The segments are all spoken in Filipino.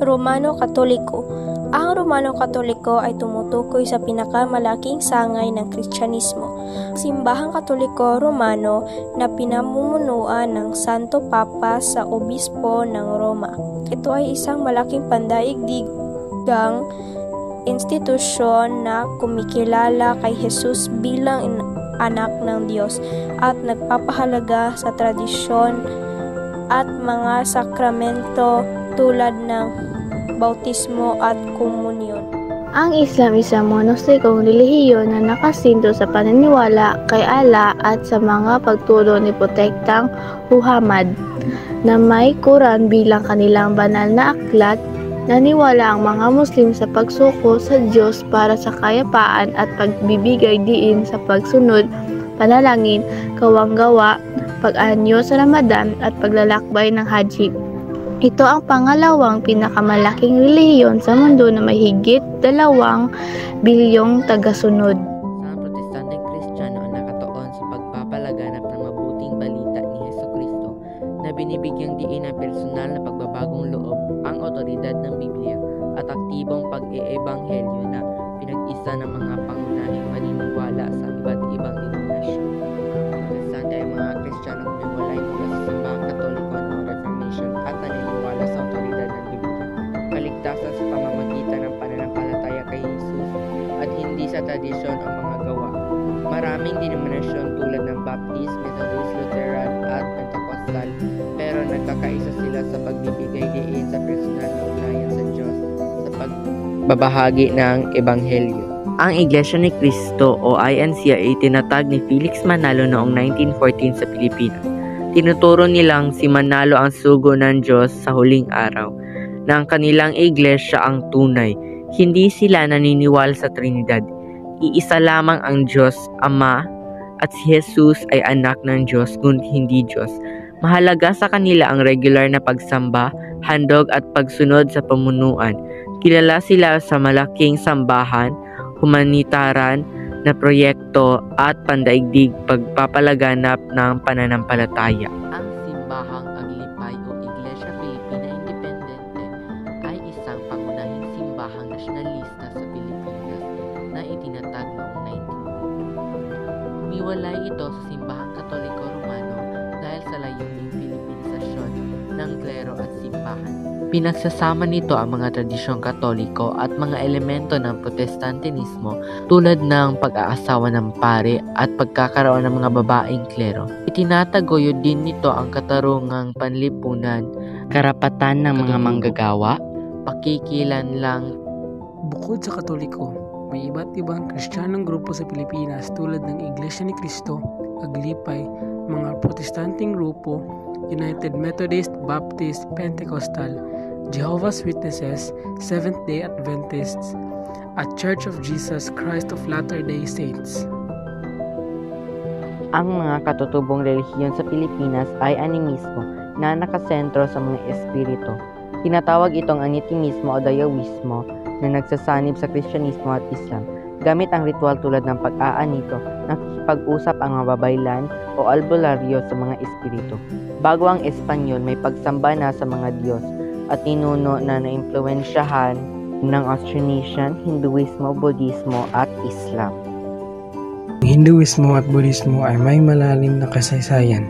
Romano Katoliko. Ang Romano Katoliko ay tumutukoy sa pinakamalaking sangay ng Kristyanismo, Simbahang Katoliko Romano na pinamumunuan ng Santo Papa sa Obispo ng Roma. Ito ay isang malaking pandaigdigang institusyon na kumikilala kay Jesus bilang anak ng Diyos at nagpapahalaga sa tradisyon at mga sakramento tulad ng bautismo at komunyon. Ang Islam isang monostikong relihiyon na nakasinto sa paniniwala kay Allah at sa mga pagturo ni Protektang Muhammad na may Quran bilang kanilang banal na aklat. Naniwala ang mga Muslim sa pagsuko sa Diyos para sa kayapaan at pagbibigay diin sa pagsunod, panalangin, kawanggawa, pag-anyo sa Ramadan at paglalakbay ng Haji. Ito ang pangalawang pinakamalaking relihiyon sa mundo na may higit 2 bilyong tagasunod. Sa protestanteng Kristiyano ang nakatuon sa pagpapalaganap ng mabuting balita ni Hesukristo na binibigyang diin ang personal na pagbabagong loob, ang otoridad ng Biblia at aktibong pag-iebanghelyo na pinag-isa ng mga pangunahing paniniwala sa iba't ibang denominasyon. Ang protestante ay mga Kristiyanong humiwalay mula sa simbahang Katoliko ng Reformation at naniniwala sa otoridad ng Biblia, kaligtasan sa pamamagitan ng pananampalataya kay Jesus at hindi sa tradisyon o mga gawa. Maraming denominasyon tulad ng Baptist, Methodist, Lutheran at Pentecostal, pero nagkakaisa sila sa pagbibigay diin sa personal na ugnayan sa Diyos sa pagbabahagi ng Ebanghelyo. Ang Iglesia ni Cristo o INC ay itinatag ni Felix Manalo noong 1914 sa Pilipinas. Tinuturo nilang si Manalo ang sugo ng Diyos sa huling araw, na ang kanilang iglesia ang tunay. Hindi sila naniniwala sa Trinidad. Iisa lamang ang Diyos Ama at si Jesus ay anak ng Diyos ngunit hindi Diyos. Mahalaga sa kanila ang regular na pagsamba, handog at pagsunod sa pamunuan. Kilala sila sa malaking sambahan, humanitaran na proyekto at pandaigdig pagpapalaganap ng pananampalataya. Ang simbahang Aglipay o Iglesia Filipina Independente ay isang pangunahing simbahang nasyonalista sa Pilipinas na itinatag noong 1940. Humiwalay ito sa simbahang Katoliko Romano dahil sa layuning Pilipinisasyon ng klero at simbahan. Pinagsasama nito ang mga tradisyong Katoliko at mga elemento ng Protestantinismo tulad ng pag-aasawa ng pare at pagkakaroon ng mga babaeng klero. Itinataguyod din nito ang katarungang panlipunan, karapatan ng mga manggagawa, pakikilanlang. Bukod sa Katoliko, may iba't ibang Kristiyanong grupo sa Pilipinas tulad ng Iglesia ni Cristo, Aglipay, mga Protestanteng grupo, United Methodist, Baptist, Pentecostal, Jehovah's Witnesses, Seventh-day Adventists, at Church of Jesus Christ of Latter-day Saints. Ang mga katutubong relihiyon sa Pilipinas ay animismo na nakasentro sa mga espiritu. Tinatawag itong anitimismo o dayawismo na nagsasanib sa Kristyanismo at Islam. Gamit ang ritual tulad ng pag-aanito, nakikipag-usap ang mga babaylan o albularyo sa mga espiritu. Bago ang Espanyol, may pagsamba na sa mga Diyos at ninuno na naimpluwensyahan ng Austronesian, Hinduismo, Budismo at Islam. Ang Hinduismo at Budismo ay may malalim na kasaysayan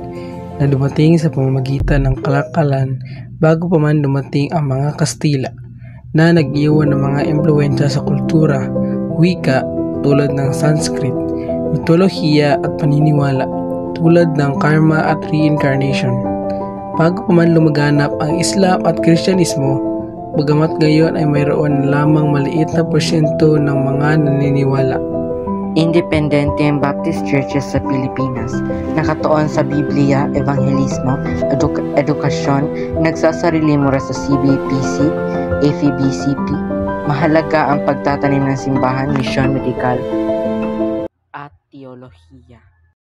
na dumating sa pamamagitan ng kalakalan bago pa man dumating ang mga Kastila na nag-iwan ng mga impluwensya sa kultura, wika tulad ng Sanskrit, mitolohiya at paniniwala tulad ng karma at reincarnation. Bago pa man lumaganap ang Islam at Kristyanismo, bagamat ngayon ay mayroon lamang maliit na porsyento ng mga naniniwala. Independente ang Baptist churches sa Pilipinas, nakatuon sa Biblia, Evangelismo, Edukasyon, nagsasarili mula sa CBPC, AFBCP. Mahalaga ang pagtatanim ng simbahan, misyon, medikal, at teolohiya.